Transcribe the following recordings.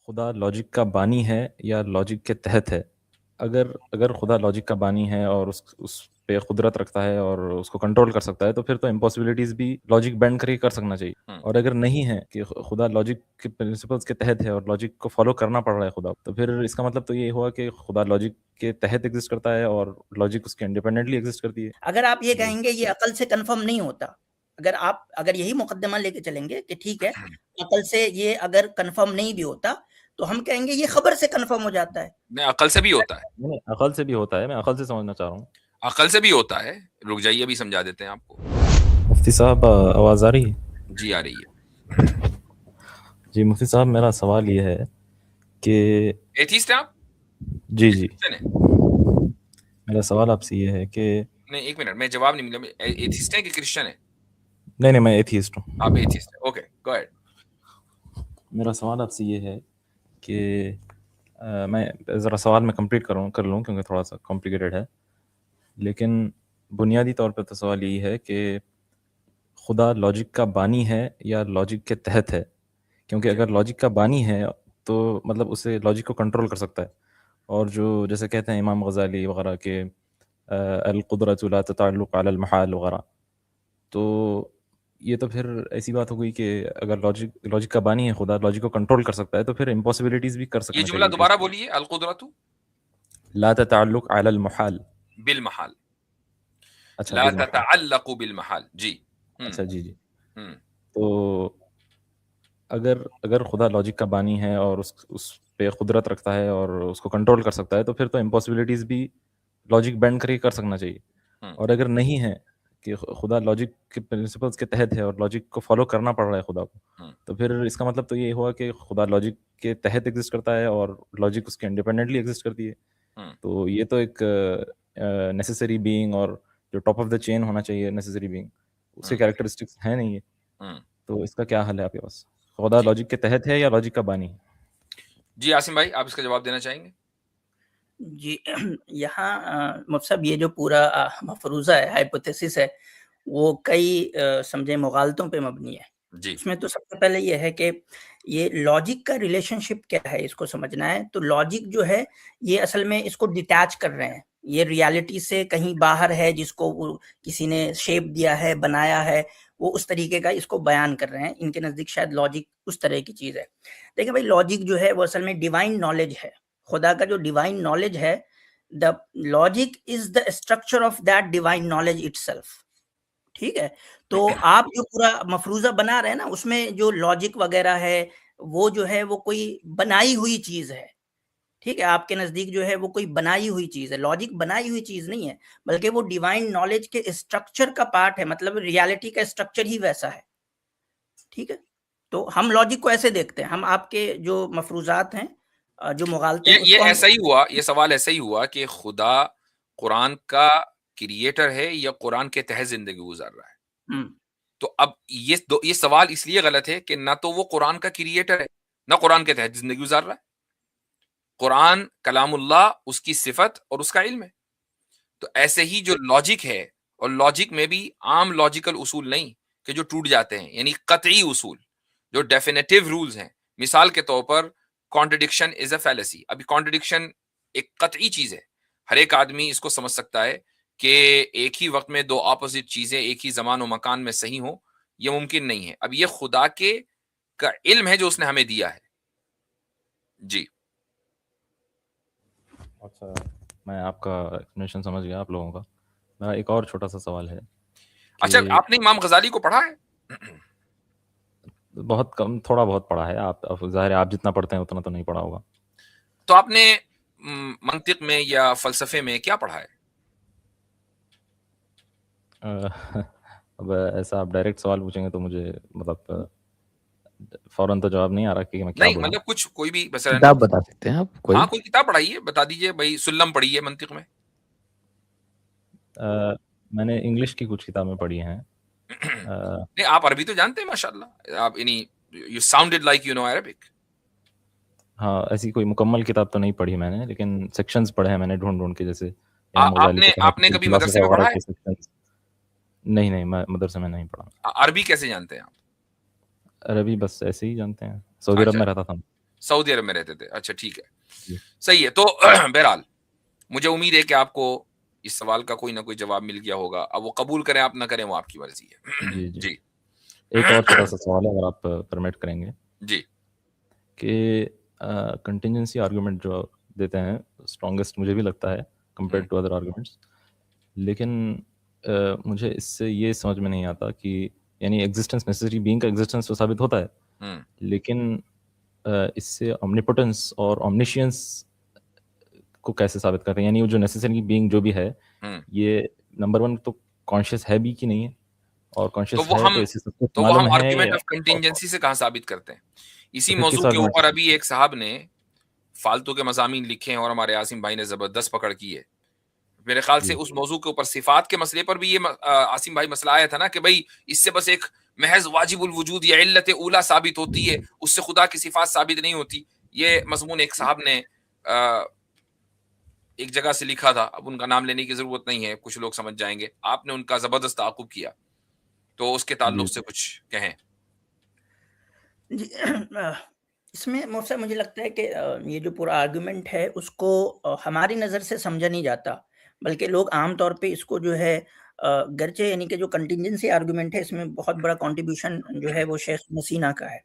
خدا لاجک کا بانی ہے یا لاجک کے تحت ہے؟ اگر خدا لاجک کا بانی ہے اور اس پہ قدرت رکھتا ہے اور اس کو کنٹرول کر سکتا ہے تو پھر تو امپاسبلٹیز بھی لاجک بینڈ کر کے کر سکنا چاہیے، اور اگر نہیں ہے کہ خدا لاجک کے پرنسپلس کے تحت ہے اور لاجک کو فالو کرنا پڑ رہا ہے خدا، تو پھر اس کا مطلب تو یہ ہوا کہ خدا لاجک کے تحت ایگزسٹ کرتا ہے اور لاجک اس کے انڈیپینڈنٹلی ایگزسٹ کرتی ہے۔ اگر آپ یہ جی کہیں گے یہ عقل سے کنفرم نہیں ہوتا، اگر یہی مقدمہ لے کے چلیں گے کہ ٹھیک ہے عقل سے یہ اگر کنفرم نہیں بھی ہوتا تو ہم کہیں گے یہ خبر سے کنفرم ہو جاتا ہے۔ نہیں، عقل سے بھی ہوتا ہے، نہیں، عقل سے بھی ہوتا ہے، میں عقل سے سمجھنا چاہ رہا ہوں۔ عقل سے بھی ہوتا ہے، رک جائیے ابھی سمجھا دیتے ہیں آپ کو۔ مفتی صاحب آواز آ رہی ہے؟ جی آ رہی ہے۔ جی مفتی صاحب، میرا سوال یہ ہے کہ ایتھیسٹ ہیں آپ؟ جی کرسچن ہیں؟ میرا سوال آپ سے یہ ہے کہ نہیں ایک منٹ، میں جواب نہیں ملا۔ ایتھیسٹ ہیں کہ کرسچن ہیں؟ نہیں میں ایتھیسٹ ہوں۔ آپ ایتھیسٹ ہیں، اوکے گو اہیڈ۔ میرا سوال آپ سے یہ ہے کہ میں ذرا سوال میں کمپلیٹ کر لوں کیونکہ تھوڑا سا کمپلیکیٹڈ ہے، لیکن بنیادی طور پہ تو سوال یہی ہے کہ خدا لاجک کا بانی ہے یا لاجک کے تحت ہے؟ کیونکہ اگر لاجک کا بانی ہے تو مطلب اسے لاجک کو کنٹرول کر سکتا ہے، اور جو جیسے کہتے ہیں امام غزالی وغیرہ کہ القدرۃ لا تتعلق علی المحال وغیرہ، تو یہ تو پھر ایسی بات ہو گئی کہ اگر لاجک کا بانی ہے خدا، لاجک کو کنٹرول کر سکتا ہے، تو پھر امپاسبلٹیز بھی کر یہ سکنا جملہ چاہیے۔ دوبارہ بولیے، القدرۃ لا تتعلق علی المحال۔ بالمحال، اچھا لا بالمحال، تتعلق بالمحال، جی۔ اچھا جی۔ ہم۔ تو اگر خدا لاجک کا بانی ہے اور اس پہ قدرت رکھتا ہے اور اس کو کنٹرول کر سکتا ہے، تو پھر تو امپاسبلٹیز بھی لاجک بینڈ کر کے کر سکنا چاہیے، اور اگر نہیں ہے کہ خدا لاجک کے پرنسپلس کے تحت ہے اور لاجک کو فالو کرنا پڑ رہا ہے خدا کو، تو پھر اس کا مطلب تو یہ ہوا کہ خدا لاجک کے تحت ایگزسٹ کرتا ہے اور لاجک اس کے انڈیپینڈنٹلی ایگزسٹ کرتی ہے۔ تو یہ تو ایک نیسیسری بینگ اور جو ٹاپ آف دا چین ہونا چاہیے نیسیسری بینگ، اس کے کیریکٹرسٹکس ہیں نہیں ہے، تو اس کا کیا حل ہے آپ کے پاس؟ خدا لاجک کے تحت ہے یا لاجک کا بانی ہے؟ جی عاصم بھائی، آپ اس کا جواب دینا چاہیں گے؟ جی یہاں مفصب یہ جو پورا مفروضہ ہے، ہائپوتھیسس ہے، وہ کئی سمجھے مغالطوں پہ مبنی ہے۔ جی اس میں تو سب سے پہلے یہ ہے کہ یہ لاجک کا ریلیشن شپ کیا ہے، اس کو سمجھنا ہے۔ تو لاجک جو ہے یہ اصل میں اس کو ڈیٹیچ کر رہے ہیں، یہ ریالٹی سے کہیں باہر ہے، جس کو وہ کسی نے شیپ دیا ہے، بنایا ہے، وہ اس طریقے کا اس کو بیان کر رہے ہیں۔ ان کے نزدیک شاید لاجک اس طرح کی چیز ہے۔ دیکھیں بھائی، لاجک جو ہے وہ اصل میں ڈیوائن نالج ہے، خدا کا جو ڈیوائن نالج ہے، the logic is the structure of that divine knowledge itself۔ ٹھیک ہے، تو آپ جو پورا مفروضہ بنا رہے ہیں نا، اس میں جو لاجک وغیرہ ہے وہ جو ہے وہ کوئی بنائی ہوئی چیز ہے۔ ٹھیک ہے، آپ کے نزدیک جو ہے وہ کوئی بنائی ہوئی چیز ہے۔ لاجک بنائی ہوئی چیز نہیں ہے، بلکہ وہ ڈیوائن نالج کے اسٹرکچر کا پارٹ ہے، مطلب ریالٹی کا اسٹرکچر ہی ویسا ہے۔ ٹھیک ہے، تو ہم لاجک کو ایسے دیکھتے ہیں، ہم آپ کے جو مفروضات ہیں، جو مغالطے ہیں، اس یہ کو ہم ایسا ہی ہوا، یہ سوال ایسا ہی ہوا کہ خدا قرآن کا کریٹر ہے یا قرآن کے تحت زندگی گزار رہا ہے؟ تو اب یہ سوال اس لیے غلط ہے کہ نہ تو وہ قرآن کا کریٹر ہے، نہ قرآن کے تحت زندگی گزار رہا ہے۔ قرآن کلام اللہ، اس کی صفت اور اس کا علم ہے۔ تو ایسے ہی جو لاجک ہے، اور لاجک میں بھی عام لاجیکل اصول نہیں کہ جو ٹوٹ جاتے ہیں، یعنی قطعی اصول جو ڈیفینیٹیو رولز ہیں۔ مثال کے طور پر کانٹرڈکشن از اے فیلسی۔ ابھی کانٹرڈکشن ایک قطعی چیز ہے، ہر ایک آدمی اس کو سمجھ سکتا ہے کہ ایک ہی وقت میں دو اپوزٹ چیزیں ایک ہی زمان و مکان میں صحیح ہوں، یہ ممکن نہیں ہے۔ اب یہ خدا کے کا علم ہے جو اس نے ہمیں دیا ہے۔ جی اچھا، میں آپ کا ایکسپلینیشن سمجھ گیا آپ لوگوں کا۔ میرا ایک اور چھوٹا سا سوال ہے اچھا، کہ آپ نے امام غزالی کو پڑھا ہے؟ بہت کم، تھوڑا بہت پڑھا ہے۔ آپ ظاہر ہے آپ جتنا پڑھتے ہیں اتنا تو نہیں پڑھا ہوگا۔ تو آپ نے منطق میں یا فلسفے میں کیا پڑھا ہے؟ اب ایسا آپ ڈائریکٹ سوال پوچھیں گے تو مجھے مطلب فوراً تو جواب نہیں آ رہا کہ میں کیا نہیں بولوں۔ مطلب کچھ کوئی بھی مثلا کتاب بتا سکتے ہیں آپ کوئی؟ ہاں کوئی کتاب پڑھائیے، بتا دیجئے بھائی سلم پڑھی ہے منطق میں؟ میں نے انگلش کی کچھ کتابیں پڑھی ہیں۔ نہیں آپ عربی تو جانتے ہیں ماشاءاللہ، آپ یعنی you sounded like you know Arabic. ہاں، ایسی کوئی مکمل کتاب تو نہیں پڑھی میں نے، لیکن سیکشنز پڑھے ہیں میں نے ڈھونڈ کے، جیسے امام غزالی کے آپ نے کبھی مدرسے فلاسفہ میں وغیرہ پڑھا کے ہے؟ سیکشنز۔ نہیں میں مدرسے میں نہیں پڑھا۔ عربی کیسے جانتے ہیں آپ؟ عربی بس ایسے ہی جانتے ہیں، سعودی عرب اچھا میں رہتا تھا۔ سعودی عرب میں رہتے تھے. اچھا ٹھیک ہے, جی صحیح ہے. تو بہرحال مجھے امید ہے کہ آپ کو اس سوال کا کوئی نہ کوئی جواب مل گیا ہوگا. اب وہ قبول کریں آپ نہ کریں وہ آپ کی مرضی ہے. جی جی جی ایک اور چھوٹا سا سوال ہے اگر آپ پرمٹ کریں گے جی کہ کنٹینجنسی آرگومنٹ جو دیتے ہیں اسٹرانگسٹ مجھے بھی لگتا ہے کمپیئر ٹو ادر آرگومنٹس, لیکن مجھے اس سے یہ سمجھ میں نہیں آتا کہ یعنی ایگزسٹنس نیسیسری بینگ کا ایگزسٹنس تو ثابت ہوتا ہے, لیکن اس سے اومنیپوٹنس اور اومنیشینس کو کیسے ثابت کرتے ہیں, یعنی وہ جو نیسیسری بینگ جو بھی ہے یہ نمبر ون تو کانشیس ہے بھی کہ نہیں ہے, اور کانشیس ہے تو اسے سب کچھ تو وہ معلوم ہم ہے, آرگومنٹ آف کنٹینجنسی سے کہاں ثابت کرتے ہیں؟ اسی تو پھر کس موضوع کے آرگومنٹ اوپر سے؟ ابھی ایک صاحب نے فالتو کے مضامین لکھے ہیں اور ہمارے عاصم بھائی نے زبردست پکڑ کی ہے. میرے خیال سے اس موضوع کے اوپر صفات کے مسئلے پر بھی یہ عاصم بھائی مسئلہ آیا تھا نا کہ بھائی اس سے بس ایک محض واجب الوجود یا علت اولا ثابت ہوتی ہے, اس سے خدا کی صفات ثابت نہیں ہوتی. یہ مضمون ایک صاحب نے ایک جگہ سے لکھا تھا, اب ان کا نام لینے کی ضرورت نہیں ہے, کچھ لوگ سمجھ جائیں گے. آپ نے ان کا زبردست تعاقب کیا, تو اس کے تعلق سے کچھ کہیں. جی اس میں مجھے لگتا ہے کہ یہ جو پورا آرگومنٹ ہے اس کو ہماری نظر سے سمجھا نہیں جاتا, بلکہ لوگ عام طور پہ اس کو جو ہے گرچہ یعنی کہ جو کنٹینجنسی آرگومنٹ ہے اس میں بہت بڑا کنٹریبیوشن جو ہے وہ شیخ ابن سینا کا ہے,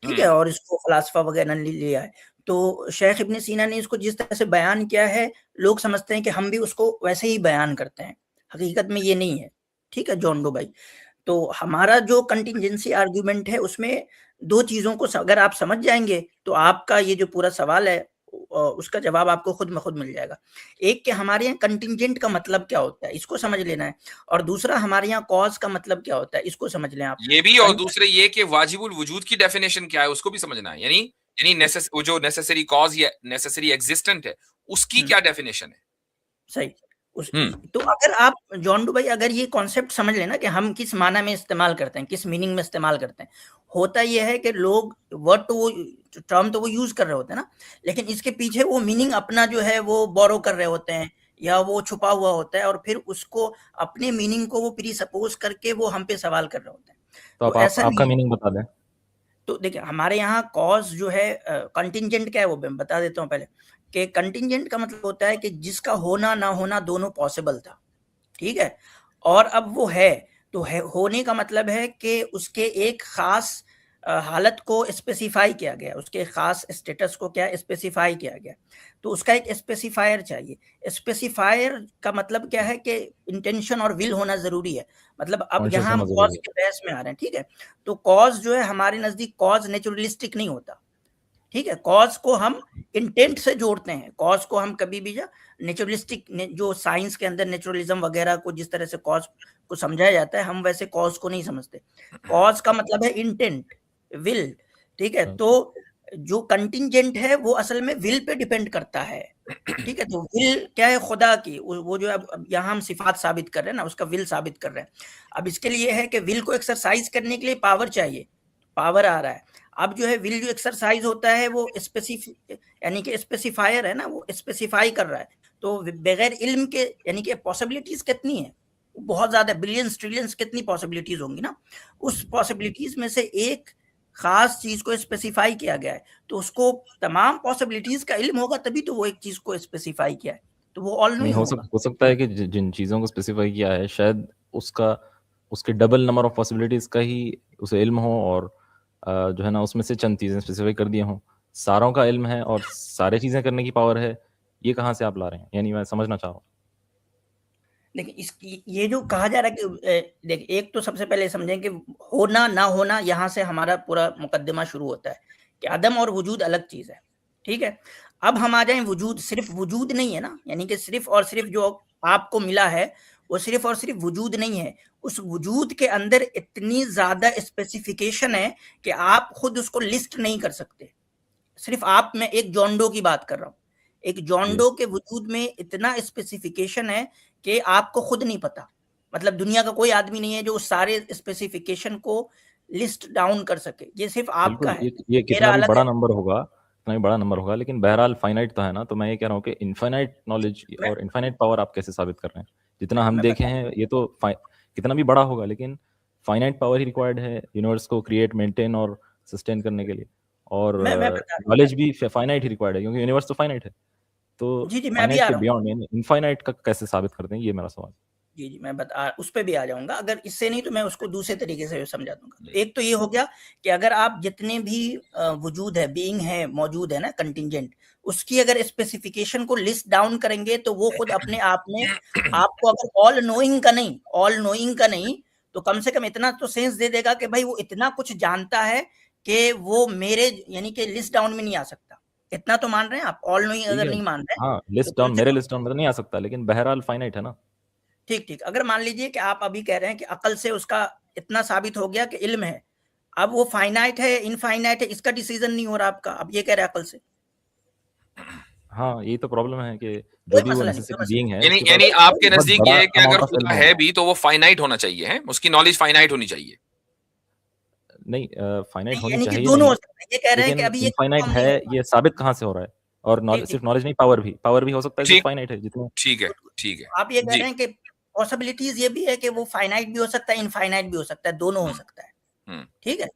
ٹھیک ہے, اور اس کو فلاسفہ وغیرہ نے لیا ہے. تو شیخ ابن سینا نے اس کو جس طرح سے بیان کیا ہے لوگ سمجھتے ہیں کہ ہم بھی اس کو ویسے ہی بیان کرتے ہیں, حقیقت میں یہ نہیں ہے. ٹھیک ہے جان ڈو بھائی, تو ہمارا جو کنٹینجنسی آرگومنٹ ہے اس میں دو چیزوں کو اگر آپ سمجھ جائیں گے تو آپ کا یہ جو پورا سوال ہے اس کا جواب آپ کو خود بخود مل جائے گا. ایک کہ ہمارے یہاں کنٹینجنٹ کا مطلب کیا ہوتا ہے اس کو سمجھ لینا ہے, اور دوسرا ہمارے یہاں کاز کا مطلب کیا ہوتا ہے اس کو سمجھ لیں آپ. یہ بھی, اور دوسرے یہ کہ واجب الوجود کی ڈیفینیشن کیا ہے اس کو بھی سمجھنا ہے. یعنی جو نیسیسری کاز یا نیسیسری ایگزسٹنٹ ہے اس کی کیا ڈیفینیشن ہے. صحیح. تو اگر آپ جان ڈو بھائی اگر یہ کانسیپٹ سمجھ لینا کہ ہم کس معنی میں استعمال کرتے ہیں, کس میننگ میں استعمال کرتے ہیں, ہوتا یہ ہے کہ لوگ ورڈ تو وہ ٹرم تو وہ یوز کر رہے ہوتے ہیں نا, لیکن اس کے پیچھے وہ میننگ اپنا جو ہے وہ بورو کر رہے ہوتے ہیں یا وہ چھپا ہوا ہوتا ہے, اور پھر اس کو اپنے میننگ کو وہ پری سپوز کر کے وہ ہم پہ سوال کر رہے ہوتے ہیں. تو ایسا آپ کا نہیں. میننگ بتا دیں. تو دیکھیں ہمارے یہاں کاز جو ہے کنٹینجنٹ کیا ہے وہ بتا دیتا ہوں پہلے, کہ کنٹینجنٹ کا مطلب ہوتا ہے کہ جس کا ہونا نہ ہونا دونوں پاسبل تھا, ٹھیک ہے, اور اب وہ ہے. تو ہونے کا مطلب ہے کہ اس کے ایک خاص حالت کو اسپیسیفائی کیا گیا, اس کے خاص اسٹیٹس کو کیا اسپیسیفائی کیا گیا, تو اس کا ایک اسپیسیفائر چاہیے. اسپیسیفائر کا مطلب کیا ہے کہ انٹینشن اور ول ہونا ضروری ہے. مطلب اب یہاں ہم کاز کے بحث میں آ رہے ہیں, ٹھیک ہے, تو کاز جو ہے ہمارے نزدیک کاز نیچرلسٹک نہیں ہوتا, ٹھیک ہے. کاز کو ہم انٹینٹ سے جوڑتے ہیں, کاز کو ہم کبھی بھی نیچرلسٹک جو سائنس کے اندر نیچرلزم وغیرہ کو جس طرح سے کاز کو سمجھایا جاتا ہے ہم ویسے کاز کو نہیں سمجھتے. کاز کا مطلب ہے انٹینٹ, ول, ٹھیک ہے. تو جو کنٹینجنٹ ہے وہ اصل میں ول پہ ڈیپینڈ کرتا ہے, ٹھیک ہے. تو ول کیا ہے خدا کی, وہ جو اب یہاں ہم صفات ثابت کر رہے ہیں نا, اس کا ول ثابت کر رہے ہیں. اب اس کے لیے ہے کہ ول کو ایکسرسائز کرنے کے لیے پاور چاہیے, پاور آ رہا ہے. اب جو ہے ول جو ایکسرسائز ہوتا ہے وہ یعنی کہ اسپیسیفائر ہے نا, وہ اسپیسیفائی کر رہا ہے. تو بغیر علم کے یعنی کہ پاسبلٹیز کتنی ہیں, بہت زیادہ, بلینز ٹریلینز کتنی پاسبلٹیز ہوں گی نا, اس پاسبلٹیز میں سے ایک خاص چیز کو اسپیسیفائی کیا گیا ہے. تو اس کو تمام پاسبلٹیز کا علم ہوگا تبھی تو وہ ایک چیز کو اسپیسیفائی کیا ہے, تو وہ آل نوئنگ ہوگا. ہو سکتا ہے کہ جن چیزوں کو اسپیسیفائی کیا ہے شاید اس کے ڈبل نمبر آف پاسبلٹیز کا ہی اسے علم ہو, اور جو ہے نا اس میں سے چند چیزیں اسپیسیفائی کر دی ہوں. ساروں کا علم ہے اور سارے چیزیں کرنے کی پاور ہے, یہ کہاں سے آپ لا رہے ہیں, یعنی میں سمجھنا چاہ رہا ہوں. لیکن اس کی یہ جو کہا جا رہا ہے کہ دیکھ, ایک تو سب سے پہلے سمجھیں کہ ہونا نہ ہونا, یہاں سے ہمارا پورا مقدمہ شروع ہوتا ہے کہ عدم اور وجود الگ چیز ہے, ٹھیک ہے. اب ہم آ جائیں وجود, صرف وجود نہیں ہے نا, یعنی کہ صرف اور صرف جو آپ کو ملا ہے وہ صرف اور صرف وجود نہیں ہے. اس وجود کے اندر اتنی زیادہ اسپیسیفیکیشن ہے کہ آپ خود اس کو لسٹ نہیں کر سکتے. صرف آپ, میں ایک جانڈو کی بات کر رہا ہوں, ایک جانڈو کے وجود میں اتنا اسپیسیفیکیشن ہے کہ آپ کو خود نہیں پتا. مطلب دنیا کا کوئی آدمی نہیں ہے جو اس سارے اسپیسیفیکیشن کو لسٹ ڈاؤن کر سکے, یہ صرف آپ کا ہے. یہ کتنا بھی بڑا نمبر ہوگا, لیکن بہرحال فائنائٹ تو ہے نا. تو میں یہ کہہ رہا ہوں کہ انفائنائٹ نالج اور انفائنائٹ پاور آپ کیسے ثابت کر رہے ہیں؟ جتنا ہم دیکھے ہیں یہ تو کتنا بھی بڑا ہوگا لیکن فائنائٹ پاور ہی ریکوائرڈ ہے یونیورس کو کریٹ, مینٹین اور سسٹین کرنے کے لیے. اور میں بتا رہا ہوں نالج بھی فائنائٹ ہی ریکوائرڈ ہے کیونکہ یونیورس تو فائنائٹ ہے. تو جی میں ابھی فائنائٹ آ کے رہا ہوں. بیونڈ انفائنائٹ کا کیسے ثابت کرتے ہیں, یہ میرا سوال. جی میں اس پہ بھی آ جاؤں گا. اگر اس سے نہیں تو میں اس کو دوسرے طریقے سے سمجھا دوں گا. ایک تو یہ ہو گیا کہ اگر آپ جتنے بھی وجود ہے, بینگ ہے, موجود ہے نا, کنٹینجنٹ, اس کی اگر اسپیسیفیکیشن کو لسٹ ڈاؤن کریں گے تو وہ خود اپنے آپ میں آپ کو اگر آل نوئنگ کا نہیں تو کم سے کم اتنا تو سینس دے دے گا کہ بھائی وہ اتنا کچھ جانتا ہے کہ وہ میرے یعنی کہ لسٹ ڈاؤن میں نہیں آ سکتا. اتنا تو مان رہے ہیں آپ؟ آل نوئنگ اگر نہیں مان رہے ہاں, تو لسٹ ڈاؤن میرے لسٹ ڈاؤن میں تو نہیں آ سکتا, لیکن بہرحال فائنائٹ ہے نا. ٹھیک اگر مان لیجئے کہ آپ ابھی کہہ رہے ہیں کہ عقل سے اس کا اتنا ثابت ہو گیا کہ علم ہے, اب وہ فائنائٹ ہے انفائنائٹ ہے اس کا ڈیسیژن نہیں ہو رہا آپ کا, اب یہ کہہ رہے ہیں عقل سے. ہاں, یہی تو پرابلم ہے کہ جو کوئی بھی وہ مسئلہ نہیں, نیسیسری بینگ ہے یعنی آپ کے بہت نزدیک بڑا یہ ہے کہ اگر amount of خدا علم ہے بھی تو وہ فائنائٹ ہونا چاہیے ہے, اس کی نالج فائنائٹ ہونی چاہیے. نہیں, فائنائٹ ہونی یعنی کہ چاہیے دونوں ہو نہیں, سکتا ہے. یہ کہہ رہے ہیں لیکن کہ ابھی یہ انفائنائٹ کنفرم ہے, نہیں ہو یہ ثابت کہاں سے ہو رہا ہے. اور ٹھیک صرف نالج نہیں, پاور بھی ہو سکتا ہے, صرف فائنائٹ ہے جتنا. ٹھیک ہے آپ یہ کہہ جی. رہے ہیں کہ پاسبلٹیز یہ بھی ہے کہ وہ فائنائٹ بھی ہو سکتا ہے, انفائنائٹ بھی ہو سکتا ہے, دونوں ہو سکتا ہے. ٹھیک ہے,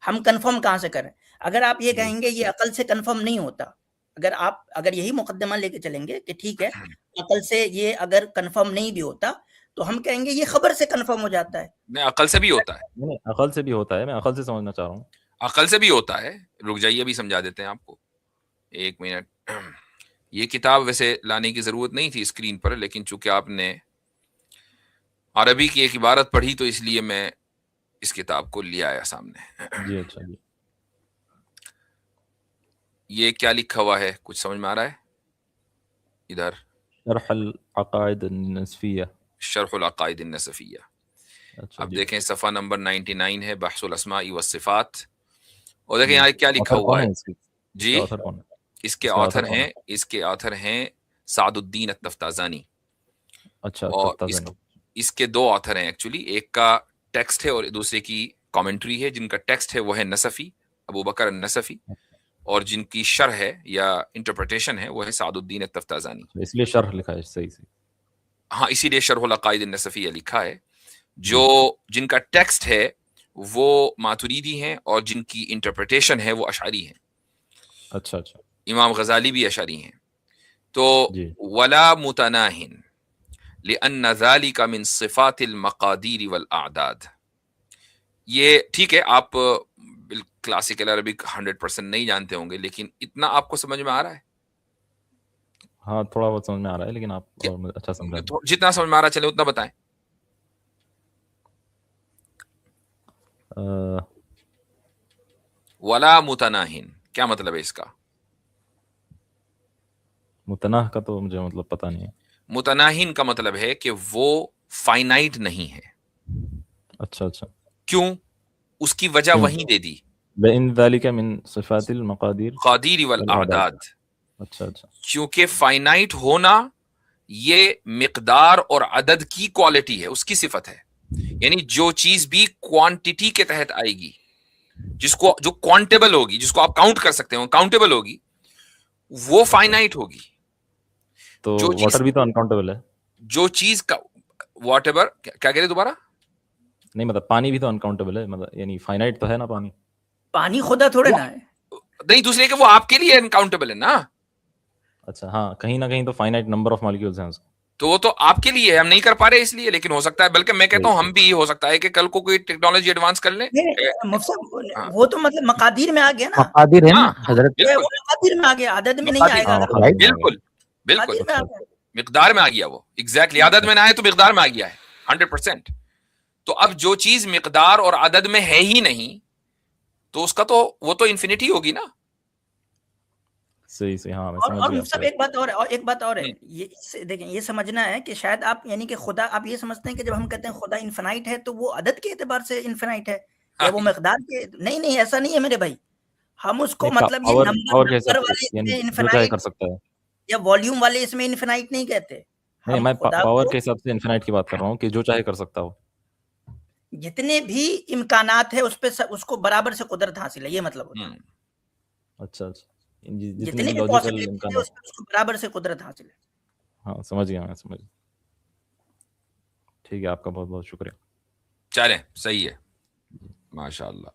ہم کنفرم کہاں سے کریں؟ اگر آپ یہ کہیں گے یہ عقل سے کنفرم نہیں ہوتا, اگر یہی مقدمہ لے کے چلیں گے کہ ٹھیک ہے عقل سے یہ اگر کنفرم نہیں بھی ہوتا تو ہم کہیں گے یہ خبر سے کنفرم ہو جاتا ہے. نہیں, عقل سے بھی ہوتا ہے. نہیں, عقل سے بھی ہوتا ہے, میں عقل سے سمجھنا چاہ رہا ہوں. عقل سے بھی ہوتا ہے, رک جائیے ابھی سمجھا دیتے ہیں آپ کو, ایک منٹ. یہ کتاب ویسے لانے کی ضرورت نہیں تھی اسکرین پر, لیکن چونکہ آپ نے عربی کی ایک عبارت پڑھی تو اس لیے میں اس کتاب کو لے آیا سامنے. جی اچھا جی. یہ کیا لکھا ہوا ہے, کچھ سمجھ میں آ رہا ہے؟ ادھر شرح العقائد النصفیہ. شرح العقائد النصفیہ. اچھا اب جی. دیکھیں صفحہ نمبر 99 ہے, بحث الاسماء والصفات, اور دیکھیں یہاں کیا لکھا ہوا ہے. جی, اس کے آتھر ہیں سعد الدین التفتازانی. اچھا, اور اس کے دو آتھر ہیں ایکچولی, ایک کا ٹیکسٹ ہے اور دوسرے کی کامنٹری ہے. جن کا ٹیکسٹ ہے وہ ہے نصفی, ابو بکر النصفی, اور جن کی شرح ہے یا انٹرپریٹیشن ہے وہ ہے سعد الدین التفتازانی. اس لیے شرح لکھا ہے صحیح سے. ہاں, اسی لیے شرح العقائد النصفیہ لکھا ہے. جن کا ٹیکسٹ ہے وہ ماتریدی ہیں اور جن کی انٹرپریٹیشن ہے وہ اشعری ہیں. اچھا, امام غزالی بھی اشعری ہیں. تو ولا متناہن لأن ذلك من صفات المقادیر والاعداد. یہ ٹھیک ہے, آپ کلاسیکل عربک 100% نہیں جانتے ہوں گے, لیکن اتنا آپ کو سمجھ میں آ رہا ہے؟ ہاں, تھوڑا بہت سمجھ میں آ رہا ہے, لیکن آپ اچھا سمجھا دیں. جتنا سمجھ میں آ رہا چلے اتنا بتائیں. ولا متناہن کیا مطلب ہے اس کا؟ متناہ کا تو مجھے مطلب پتہ نہیں ہے. متناہن کا مطلب ہے کہ وہ فائنائٹ نہیں ہے. اچھا, کیوں؟ اس کی وجہ وہیں دے دی, بِإِنْ ذَلِكَ مِنْ صِفَاتِ الْمَقَادِيرِ قادیر والاعداد. اچھا, کیونکہ فائنائٹ ہونا یہ مقدار اور عدد کی کوالٹی ہے, اس کی صفت ہے. یعنی جو چیز بھی کوانٹٹی کے تحت آئے گی, جو کاؤنٹیبل ہوگی, جس کو آپ کاؤنٹ کر سکتے ہو, کاؤنٹیبل ہوگی, وہ فائنائٹ ہوگی. تو واٹر بھی تو انکاؤنٹیبل ہے. جو چیز کا واٹ ایور, کیا کہہ رہے دوبارہ؟ نہیں, مطلب پانی بھی تو انکاؤنٹیبل ہے, مطلب یعنی فائنائٹ تو ہے نا پانی خدا تھوڑے نا ہے. نہیں, دوسرے کہ وہ آپ کے لیے انکاؤنٹیبل ہے نا. اچھا, ہاں, کہیں نہ کہیں تو فائنائٹ نمبر آف مالیکولز ہیں اس کو, تو وہ تو آپ کے لیے ہم نہیں کر پا رہے اس لیے, لیکن ہو سکتا ہے, بلکہ میں کہتا ہوں ہم بھی ہو سکتا ہے کہ کل کو کوئی ٹیکنالوجی ایڈوانس کر لیں. وہ تو مطلب مقادیر میں آ گیا نا, مقادیر ہے نا حضرت, مقادیر میں آ گیا, عدد میں نہیں آئے گا. بالکل مقدار میں آ گیا وہ, ایگزیکٹلی. عدد میں نہ آئے تو مقدار میں آ گیا ہے 100%. تو اب جو چیز مقدار اور عدد میں ہے ہی نہیں تو اس کا تو وہ تو انفینٹی ہوگی نا. صحیح, ہاں, میں سمجھ اور گیا. سب ایک بات اور ہے, یہ دیکھیں, یہ سمجھنا ہے کہ شاید آپ یعنی کہ خدا, آپ یہ سمجھتے ہیں کہ جب ہم کہتے ہیں خدا انفینائٹ ہے تو وہ عدد کے اعتبار سے انفینائٹ ہے یا وہ مقدار کے, نہیں ایسا نہیں ہے میرے بھائی. ہم اس کو مطلب یہ نمبر والے انفینائٹ کر سکتا ہے یا والیوم والے اس میں انفینائٹ نہیں کہتے. نہیں, میں پاور کے حساب سے انفینائٹ کی بات کر رہا ہوں کہ جو چاہے کر سکتا ہو. جتنے بھی امکانات ہیں اس پہ اس کو برابر سے قدرت حاصل ہے, یہ مطلب ہوتا ہے. اچھا, جتنے بھی پاسبلٹی ہے اس کو برابر سے قدرت حاصل ہے. ہاں, سمجھ گیا میں, سمجھ. ٹھیک ہے, آپ کا بہت بہت شکریہ. چلیں, صحیح ہے, ماشاء اللہ.